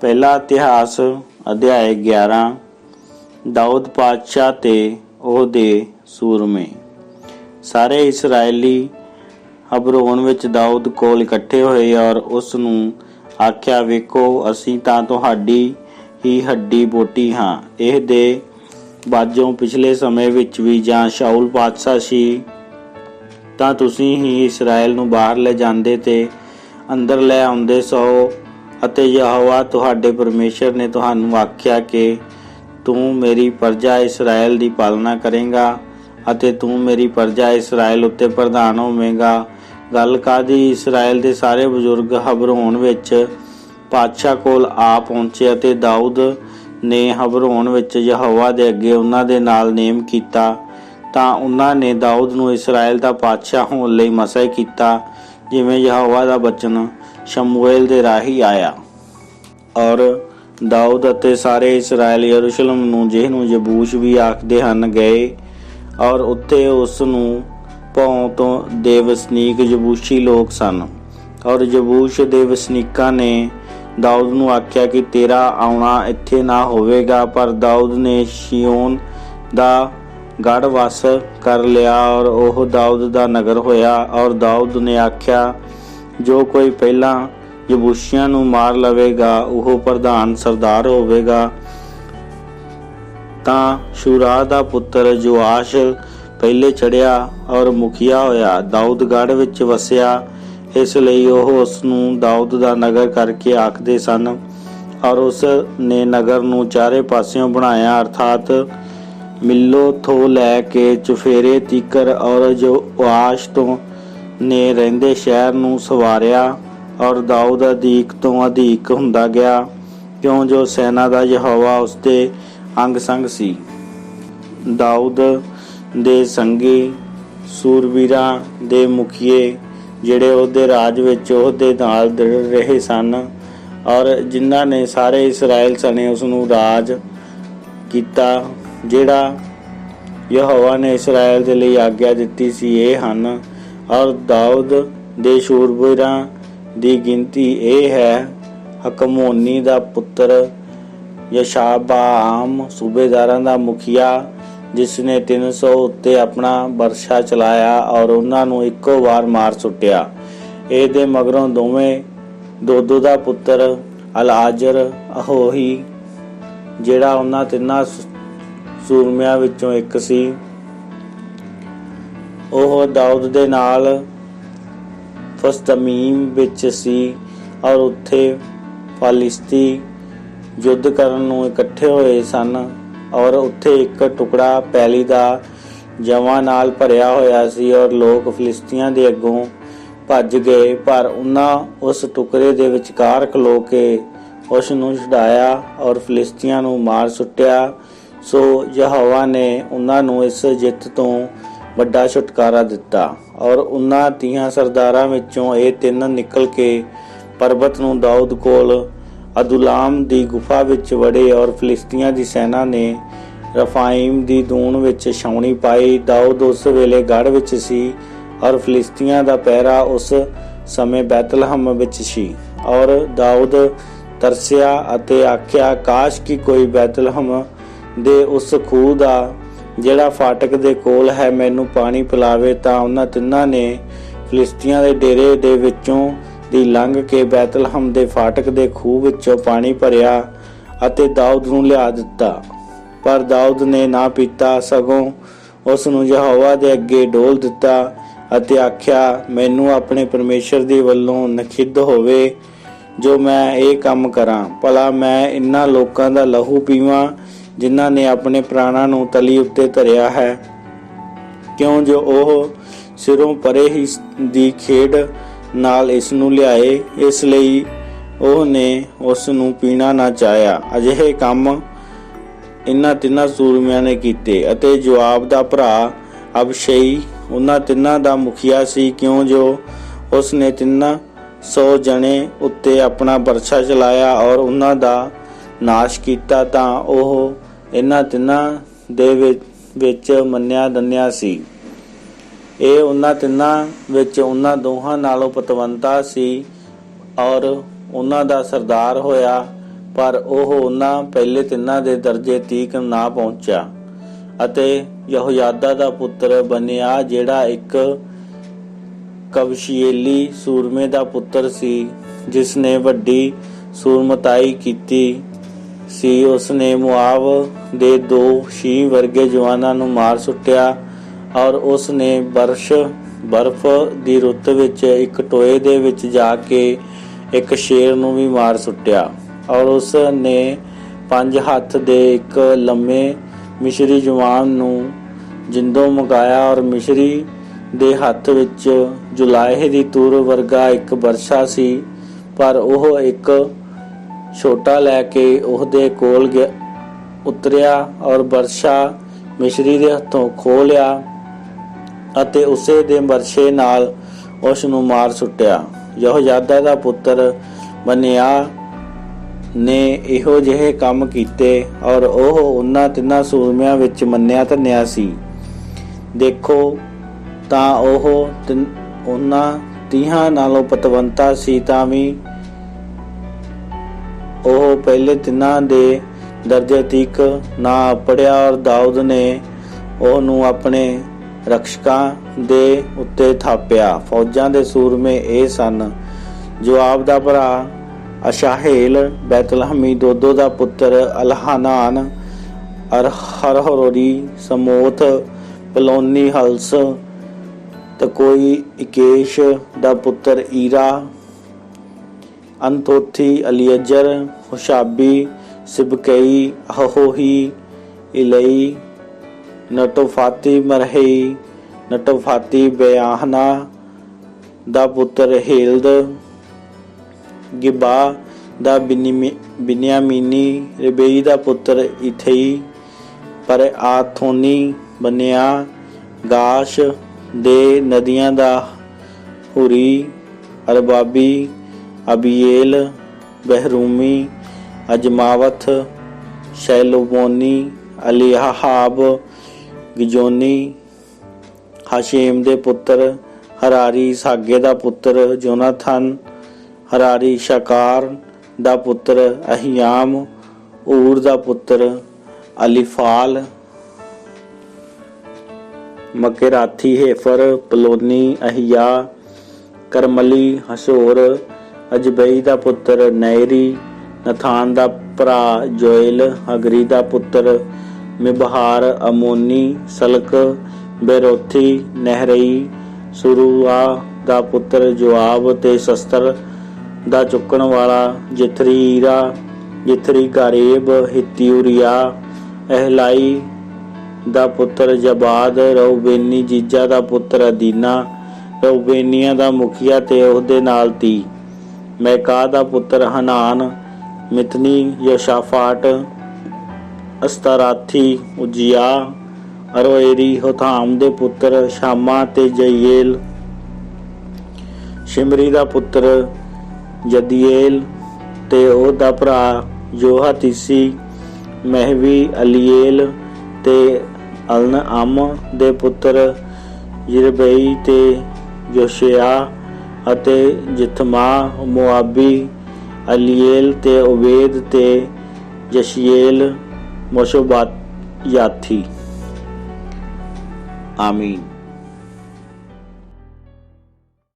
ਪਹਿਲਾ ਇਤਿਹਾਸ ਅਧਿਆਇ 11। ਦਾਊਦ ਪਾਤਸ਼ਾਹ ਤੇ ਉਹਦੇ ਸੂਰਮੇ। ਸਾਰੇ ਇਸਰਾਏਲੀ ਹਬਰੋਨ ਵਿੱਚ ਦਾਊਦ ਕੋਲ ਇਕੱਠੇ ਹੋਏ ਔਰ ਉਸ ਨੂੰ ਆਖਿਆ, ਵੇਖੋ, ਅਸੀਂ ਤਾਂ ਤੁਹਾਡੀ ਹੀ ਹੱਡੀ ਬੋਟੀ ਹਾਂ। ਇਹ ਦੇ ਬਾਝੋਂ ਪਿਛਲੇ ਸਮੇਂ ਵਿੱਚ ਵੀ ਜਾਂ ਸ਼ਾਊਲ ਪਾਤਸ਼ਾਹ ਸੀ ਤਾਂ ਤੁਸੀਂ ਹੀ ਇਸਰਾਏਲ ਨੂੰ ਬਾਹਰ ਲੈ ਜਾਂਦੇ ਤੇ ਅੰਦਰ ਲੈ ਆਉਂਦੇ ਸੋ, ਅਤੇ ਯਹੋਵਾ ਤੁਹਾਡੇ ਪਰਮੇਸ਼ਰ ਨੇ ਤੁਹਾਨੂੰ ਆਖਿਆ ਕਿ ਤੂੰ ਮੇਰੀ ਪ੍ਰਜਾ ਇਸਰਾਏਲ ਦੀ ਪਾਲਣਾ ਕਰੇਂਗਾ ਅਤੇ ਤੂੰ ਮੇਰੀ ਪ੍ਰਜਾ ਇਸਰਾਏਲ ਉੱਤੇ ਪ੍ਰਧਾਨ ਹੋਵੇਂਗਾ। ਗੱਲ ਕਾਹਦੀ? ਇਸਰਾਏਲ ਦੇ ਸਾਰੇ ਬਜ਼ੁਰਗ ਹਬਰੋਨ ਵਿੱਚ ਪਾਤਸ਼ਾਹ ਕੋਲ ਆ ਪਹੁੰਚੇ ਅਤੇ ਦਾਊਦ ਨੇ ਹਬਰੋਨ ਵਿੱਚ ਯਹੋਵਾ ਦੇ ਅੱਗੇ ਉਹਨਾਂ ਦੇ ਨਾਲ ਨੇਮ ਕੀਤਾ। ਤਾਂ ਉਹਨਾਂ ਨੇ ਦਾਊਦ ਨੂੰ ਇਸਰਾਏਲ ਦਾ ਪਾਤਸ਼ਾਹ ਹੋਣ ਲਈ ਮਸਾ ਕੀਤਾ, ਜਿਵੇਂ ਯਹੋਵਾ ਦਾ ਬਚਨ ਸ਼ਮੂਏਲ ਦੇ ਰਾਹੀਂ ਆਇਆ। ਔਰ ਦਾਊਦ ਅਤੇ ਸਾਰੇ ਇਸਰਾਏਲ ਯਰੂਸ਼ਲਮ ਨੂੰ, ਜਿਹਨੂੰ ਯਬੂਸ਼ ਵੀ ਆਖਦੇ ਹਨ, ਗਏ ਔਰ ਉੱਥੇ ਉਸ ਨੂੰ ਭੌਂ ਤੋਂ ਦੇ ਵਸਨੀਕ ਯਬੂਸ਼ੀ ਲੋਕ ਸਨ। ਔਰ ਯਬੂਸ਼ ਦੇ ਵਸਨੀਕਾਂ ਨੇ ਦਾਊਦ ਨੂੰ ਆਖਿਆ ਕਿ ਤੇਰਾ ਆਉਣਾ ਇੱਥੇ ਨਾ ਹੋਵੇਗਾ। ਪਰ ਦਾਊਦ ਨੇ ਸ਼ੀਓਨ ਦਾ ਗੜ੍ਹ ਵਸ ਕਰ ਲਿਆ ਔਰ ਉਹ ਦਾਊਦ ਦਾ ਨਗਰ ਹੋਇਆ। ਔਰ ਦਾਊਦ ਨੇ ਆਖਿਆ, ਜੋ ਕੋਈ ਪਹਿਲਾਂ ਯਬੂਸ਼ੀਆਂ ਨੂੰ ਮਾਰ ਲਵੇਗਾ ਉਹ ਪ੍ਰਧਾਨ ਸਰਦਾਰ ਹੋਵੇਗਾ। ਤਾਂ ਸ਼ੂਰਾ ਦਾ ਪੁੱਤਰ ਜੋਆਸ਼ ਪਹਿਲੇ ਚੜ੍ਹਿਆ ਔਰ ਮੁਖੀਆ ਹੋਇਆ। ਦਾਊਦ ਗੜ੍ਹ ਵਿੱਚ ਵਸਿਆ, ਇਸ ਲਈ ਉਹ ਉਸ ਨੂੰ ਦਾਊਦ ਦਾ ਨਗਰ ਕਰਕੇ ਆਖਦੇ ਸਨ। ਔਰ ਉਸ ਨੇ ਨਗਰ ਨੂੰ ਚਾਰੇ ਪਾਸਿਓਂ ਬਣਾਇਆ, ਅਰਥਾਤ ਮਿੱਲੋ ਤੋਂ ਲੈ ਕੇ ਚੁਫੇਰੇ ਤੀਕਰ, ਔਰ ਜੋਆਸ਼ ਤੋਂ ਨੇ ਰਹਿੰਦੇ ਸ਼ਹਿਰ ਨੂੰ ਸਵਾਰਿਆ। ਔਰ ਦਾਊਦ ਅਧਿਕ ਤੋਂ ਅਧਿਕ ਹੁੰਦਾ ਗਿਆ, ਕਿਉਂ ਜੋ ਸੈਨਾ ਦਾ ਯਹੋਵਾ ਉਸਦੇ ਅੰਗ ਸੰਗ ਸੀ। ਦਾਊਦ ਦੇ ਸੰਗੀ ਸੂਰਬੀਰਾਂ ਦੇ ਮੁਖੀਏ, ਜਿਹੜੇ ਉਹਦੇ ਰਾਜ ਵਿੱਚ ਉਹਦੇ ਨਾਲ ਦ੍ਰਿੜ ਰਹੇ ਸਨ ਔਰ ਜਿਨ੍ਹਾਂ ਨੇ ਸਾਰੇ ਇਸਰਾਏਲ ਸਣੇ ਉਸ ਨੂੰ ਰਾਜ ਕੀਤਾ, ਜਿਹੜਾ ਯਹੋਵਾ ਨੇ ਇਸਰਾਏਲ ਦੇ ਲਈ ਆਗਿਆ ਦਿੱਤੀ ਸੀ, ਇਹ ਹਨ। ਔਰ ਦਾਊਦ ਦੇ ਸ਼ੂਰਬੀਰਾਂ ਦੀ ਗਿਣਤੀ ਇਹ ਹੈ: ਹਕਮੋਨੀ ਦਾ ਪੁੱਤਰ ਯਸ਼ਾਬਾਆਮ, ਸੂਬੇਦਾਰਾਂ ਦਾ ਮੁਖੀਆ, ਜਿਸ ਨੇ 300 ਉੱਤੇ ਆਪਣਾ ਵਰਸ਼ਾ ਚਲਾਇਆ ਔਰ ਉਹਨਾਂ ਨੂੰ ਇੱਕੋ ਵਾਰ ਮਾਰ ਸੁੱਟਿਆ। ਇਹਦੇ ਮਗਰੋਂ ਦੋਵੇਂ ਦੋਦੋ ਦਾ ਪੁੱਤਰ ਅਲਾਜ਼ਰ ਅਹੋਹੀ, ਜਿਹੜਾ ਉਹਨਾਂ ਤਿੰਨਾਂ ਸੂਰਮਿਆਂ ਵਿੱਚੋਂ ਇੱਕ ਸੀ, ਉਹ ਦਾਊਦ ਦੇ ਨਾਲ ਫਸਤਮੀਮ ਵਿੱਚ ਸੀ। ਔਰ ਉੱਥੇ ਫਲਿਸਤੀ ਯੁੱਧ ਕਰਨ ਨੂੰ ਇਕੱਠੇ ਹੋਏ ਸਨ। ਔਰ ਉੱਥੇ ਇੱਕ ਟੁਕੜਾ ਪੈਲੀ ਦਾ ਜਵਾਂ ਨਾਲ ਭਰਿਆ ਹੋਇਆ ਸੀ ਔਰ ਲੋਕ ਫਲਿਸਤੀਆਂ ਦੇ ਅੱਗੋਂ ਭੱਜ ਗਏ। ਪਰ ਉਹਨਾਂ ਉਸ ਟੁਕੜੇ ਦੇ ਵਿਚਕਾਰ ਖਲੋ ਕੇ ਉਸ ਨੂੰ ਛੁਡਾਇਆ ਔਰ ਫਲਿਸਤੀਆਂ ਨੂੰ ਮਾਰ ਸੁੱਟਿਆ। ਸੋ ਯਹੋਵਾ ਨੇ ਉਹਨਾਂ ਨੂੰ ਇਸ ਜਿੱਤ ਤੋਂ ਵੱਡਾ ਛੁਟਕਾਰਾ ਦਿੱਤਾ। ਔਰ ਉਹਨਾਂ 30 ਸਰਦਾਰਾਂ ਵਿੱਚੋਂ ਇਹ 3 ਨਿਕਲ ਕੇ ਪਰਬਤ ਨੂੰ ਦਾਊਦ ਕੋਲ ਅਦੁਲਾਮ ਦੀ ਗੁਫਾ ਵਿੱਚ ਵੜੇ ਔਰ ਫਲਿਸਤੀਆਂ ਦੀ ਸੈਨਾ ਨੇ ਰਫਾਇਮ ਦੀ ਦੂਣ ਵਿੱਚ ਛਾਉਣੀ ਪਾਈ। ਦਾਊਦ ਉਸ ਵੇਲੇ ਗੜ੍ਹ ਵਿੱਚ ਸੀ ਔਰ ਫਲਿਸਤੀਆਂ ਦਾ ਪਹਿਰਾ ਉਸ ਸਮੇਂ ਬੈਤਲਹਮ ਵਿੱਚ ਸੀ। ਔਰ ਦਾਊਦ ਤਰਸਿਆ ਅਤੇ ਆਖਿਆ, ਕਾਸ਼ ਕਿ ਕੋਈ ਬੈਤਲਹਮ ਦੇ ਉਸ ਖੂਹ ਦਾ ਜਿਹੜਾ ਫਾਟਕ ਦੇ ਕੋਲ ਹੈ ਮੈਨੂੰ ਪਾਣੀ ਪਿਲਾਵੇ। ਤਾਂ ਉਹਨਾਂ ਤਿੰਨਾਂ ਨੇ ਫਲਿਸਤੀਆਂ ਦੇ ਡੇਰੇ ਦੇ ਵਿੱਚੋਂ ਦੀ ਲੰਘ ਕੇ ਬੈਤਲਹਮ ਦੇ ਫਾਟਕ ਦੇ ਖੂਹ ਵਿੱਚੋਂ ਪਾਣੀ ਭਰਿਆ ਅਤੇ ਦਾਊਦ ਨੂੰ ਲਿਆ ਦਿੱਤਾ। ਪਰ ਦਾਊਦ ਨੇ ਨਾ ਪੀਤਾ, ਸਗੋਂ ਉਸ ਨੂੰ ਯਹੋਵਾ ਦੇ ਅੱਗੇ ਡੋਲ ਦਿੱਤਾ ਅਤੇ ਆਖਿਆ, ਮੈਨੂੰ ਆਪਣੇ ਪਰਮੇਸ਼ਰ ਦੇ ਵੱਲੋਂ ਨਖਿੱਧ ਹੋਵੇ ਜੋ ਮੈਂ ਇਹ ਕੰਮ ਕਰਾਂ। ਭਲਾ ਮੈਂ ਇਨ੍ਹਾਂ ਲੋਕਾਂ ਦਾ ਲਹੂ ਪੀਵਾਂ ਜਿਨ੍ਹਾਂ ਨੇ ਆਪਣੇ ਪ੍ਰਾਣਾਂ ਨੂੰ ਤਲੀ ਉੱਤੇ ਧਰਿਆ ਹੈ, ਕਿਉਂ ਜੋ ਉਹ ਸਿਰੋਂ ਪਰੇ ਹੀ ਦੀ ਖੇਡ ਨਾਲ ਇਸ ਨੂੰ ਲਿਆਏ। ਇਸ ਲਈ ਉਹ ਨੇ ਉਸ ਨੂੰ ਪੀਣਾ ਨਾ ਚਾਹਿਆ। ਅਜਿਹੇ ਕੰਮ ਇਹਨਾਂ ਤਿੰਨਾਂ ਸੂਰਮਿਆਂ ਨੇ ਕੀਤੇ ਅਤੇ ਜੋਆਬ ਦਾ ਭਰਾ ਅਬਸ਼ਈ ਉਹਨਾਂ ਤਿੰਨਾਂ ਦਾ ਮੁਖੀਆ ਸੀ, ਕਿਉਂ ਜੋ ਉਸ ਨੇ 300 ਜਣੇ ਉੱਤੇ ਆਪਣਾ ਵਰਸ਼ਾ ਚਲਾਇਆ ਔਰ ਉਹਨਾਂ ਦਾ ਨਾਸ਼ ਕੀਤਾ। ਤਾਂ ਉਹ ਇਹਨਾਂ ਤਿੰਨਾਂ ਦੇ ਵਿੱਚ ਮੰਨਿਆ ਦੰਨਿਆ ਸੀ। ਇਹ ਉਹਨਾਂ ਤਿੰਨਾਂ ਵਿੱਚ ਉਹਨਾਂ ਦੋਹਾਂ ਨਾਲੋਂ ਪਤਵੰਤਾ ਸੀ ਔਰ ਉਹਨਾਂ ਦਾ ਸਰਦਾਰ ਹੋਇਆ। ਪਰ ਉਹ ਉਹਨਾਂ ਪਹਿਲੇ ਤਿੰਨਾਂ ਦੇ ਦਰਜੇ ਤੀਕ ਨਾ ਪਹੁੰਚਿਆ ਅਤੇ ਯਹੋਯਾਦਾ ਦਾ ਪੁੱਤਰ ਬਨਿਆ, ਜਿਹੜਾ ਇੱਕ ਕਬਸ਼ੀਏਲੀ ਸੂਰਮੇ ਦਾ ਪੁੱਤਰ ਸੀ, ਜਿਸ ਨੇ ਵੱਡੀ ਸੂਰਮਤਾਈ ਕੀਤੀ ਸੀ। ਉਸ ਨੇ ਮੁਆਬ ਦੇ 2 ਸ਼ੀਂਹ ਵਰਗੇ ਜਵਾਨਾਂ ਨੂੰ ਮਾਰ ਸੁੱਟਿਆ ਔਰ ਉਸ ਨੇ ਬਰਫ਼ ਦੀ ਰੁੱਤ ਵਿੱਚ ਇੱਕ ਟੋਏ ਦੇ ਵਿੱਚ ਜਾ ਕੇ ਇੱਕ ਸ਼ੇਰ ਨੂੰ ਵੀ ਮਾਰ ਸੁੱਟਿਆ ਔਰ ਉਸ ਨੇ 5 ਹੱਥ ਦੇ ਇੱਕ ਲੰਮੇ ਮਿਸ਼ਰੀ ਜਵਾਨ ਨੂੰ ਜਿੰਦੋਂ ਮੁਕਾਇਆ ਔਰ ਮਿਸ਼ਰੀ ਦੇ ਹੱਥ ਵਿੱਚ ਜੁਲਾਹੇ ਦੀ ਤੂਰ ਵਰਗਾ ਇੱਕ ਬਰਛਾ ਸੀ, ਪਰ ਉਹ ਇੱਕ ਛੋਟਾ ਲੈ ਕੇ ਉਹਦੇ ਕੋਲ ਉਤਰਿਆ ਔਰ ਬਰਛਾ ਮਿਸ਼ਰੀ ਦੇ ਹੱਥੋਂ ਖੋਹ ਲਿਆ ਅਤੇ ਉਸੇ ਦੇ ਬਰਛੇ ਨਾਲ ਉਸ ਨੂੰ ਮਾਰ ਸੁੱਟਿਆ। ਯਹੋਯਾਦਾ ਦਾ ਪੁੱਤਰ ਬਨਿਆ ਨੇ ਇਹੋ ਜਿਹੇ ਕੰਮ ਕੀਤੇ ਔਰ ਉਹ ਉਹਨਾਂ ਤਿੰਨਾਂ ਸੂਰਮਿਆਂ ਵਿੱਚ ਮੰਨਿਆ ਧੰਨਿਆ ਸੀ। ਦੇਖੋ ਤਾਂ ਉਹ ਉਹਨਾਂ 30 ਨਾਲੋਂ ਪਤਵੰਤਾ ਸੀ, ਤਾਂ ਵੀ ਉਹ ਪਹਿਲੇ ਤਿੰਨਾਂ ਦੇ ਦਰਜੇ ਤੀਕ ਨਾ ਪੜਿਆ ਔਰ ਦਾਊਦ ਨੇ ਉਹਨੂੰ ਆਪਣੇ ਰਕਸ਼ਕਾਂ ਦੇ ਉੱਤੇ ਥਾਪਿਆ। ਫੌਜਾਂ ਦੇ ਸੂਰਮੇ ਇਹ ਸਨ: ਜੋਆਬ ਦਾ ਭਰਾ ਅਸ਼ਾਹੇਲ, ਬੈਤਲਹਮੀ ਦੋਦੋ ਦਾ ਪੁੱਤਰ ਅਲਹਾਨਾਨ, ਹਰਹਰੋਰੀ, ਸਮੋਥ, ਪਲੋਨੀ, ਹਲਸ, ਤਕੋਈ, ਇਕੇਸ਼ ਦਾ ਪੁੱਤਰ ਈਰਾ, ਅੰਥੋਥੀ, ਅਲੀਅਜਰ, ਹੁਸ਼ਾਬੀ, ਸਿਬਕਈ, ਅਹੋਹੀ, ਇਲਈ, ਨਟੋਫਾਤੀ, ਮਰਹਈ, ਨਟੋਫਾਤੀ, ਬਿਆਹਨਾ ਦਾ ਪੁੱਤਰ ਹੇਲਦ, ਗਿਬਾ ਦਾ ਬਿਨਿਆਮੀਨੀ, ਰਿਬਈ ਦਾ ਪੁੱਤਰ ਇਥਈ, ਪਰ ਆਥੋਨੀ ਬਨਿਆ, ਗਾਸ਼ ਦੇ ਨਦੀਆਂ ਦਾ ਹੁਰੀ, ਅਰਬਾਬੀ, ਅਬੀਏਲ, ਬਹਿਰੂਮੀ, ਅਜਮਾਵਥ, ਸ਼ੈਲੋਮੋਨੀ, ਅਲੀਹਾਬ, ਗਿਜੋਨੀ, ਹਾਸ਼ੇਮ ਦੇ ਪੁੱਤਰ ਹਰਾਰੀ, ਸਾਗੇ ਦਾ ਪੁੱਤਰ ਜੋਨਾਥਨ, ਹਰਾਰੀ, ਸ਼ਕਾਰ ਦਾ ਪੁੱਤਰ ਅਹਿਯਾਮ, ਊਰ ਦਾ ਪੁੱਤਰ ਅਲੀਫਾਲ, ਮਕੇਰਾਥੀ, ਹੇਫਰ, ਪਲੋਨੀ, ਅਹਿਯਾ, ਕਰਮਲੀ, ਹਸੋਰ, ਅਜਬਈ ਦਾ ਪੁੱਤਰ ਨੈਰੀ, ਨਥਾਨ ਦਾ ਭਰਾ ਜੋਇਲ, ਹਗਰੀ ਦਾ ਪੁੱਤਰ ਮਿਬਹਾਰ, ਅਮੋਨੀ, ਸਲਕ, ਬੇਰੋਥੀ, ਨਹਿਰਈ, ਸੁਰੂਆ ਦਾ ਪੁੱਤਰ ਜੋਆਬ ਤੇ ਸ਼ਸਤਰ ਦਾ ਚੁੱਕਣ ਵਾਲਾ ਜਿਥਰੀ, ਈਰਾ, ਜਿਥਰੀ, ਗਾਰੇਬ, ਹਿੱਤੀ, ਉਰੀਆ, ਅਹਿਲਾਈ ਦਾ ਪੁੱਤਰ ਜਬਾਦ, ਰਊਬੇਨੀ, ਜੀਜਾ ਦਾ ਪੁੱਤਰ ਅਦੀਨਾ, ਰਊਬੇਨੀਆਂ ਦਾ ਮੁਖੀਆ ਤੇ ਉਹਦੇ ਨਾਲ 30, ਮੈਕਾ ਦਾ ਪੁੱਤਰ ਹਨਾਨ, ਮਿਤਨੀ, ਯਸ਼ਾਫਾਟ, ਅਸਤਾਰਾਥੀ, ਉਜੀਆ, ਅਰੋਏਰੀ, ਹੋਥਾਮ ਦੇ ਪੁੱਤਰ ਸ਼ਾਮਾ ਤੇ ਜਈਏਲ, ਸ਼ਿਮਰੀ ਦਾ ਪੁੱਤਰ ਜਦੀਏਲ ਤੇ ਉਹਦਾ ਭਰਾ ਯੋਹਾਤੀਸੀ, ਮਹਿਵੀ, ਅਲੀਏਲ ਤੇ ਅਲਨਅਮ ਦੇ ਪੁੱਤਰ ਯਿਰਬਈ ਤੇ ਯੋਸ਼ਿਆ ਅਤੇ ਜਿਥਮਾ, ਮੁਆਬੀ, ਅਲੀਏਲ ਤੇ ਉਬੇਦ ਤੇ ਯਸ਼ੀਏਲ, ਮੋਸ਼ੋਬਾਯਾਥੀ। ਆਮੀਨ।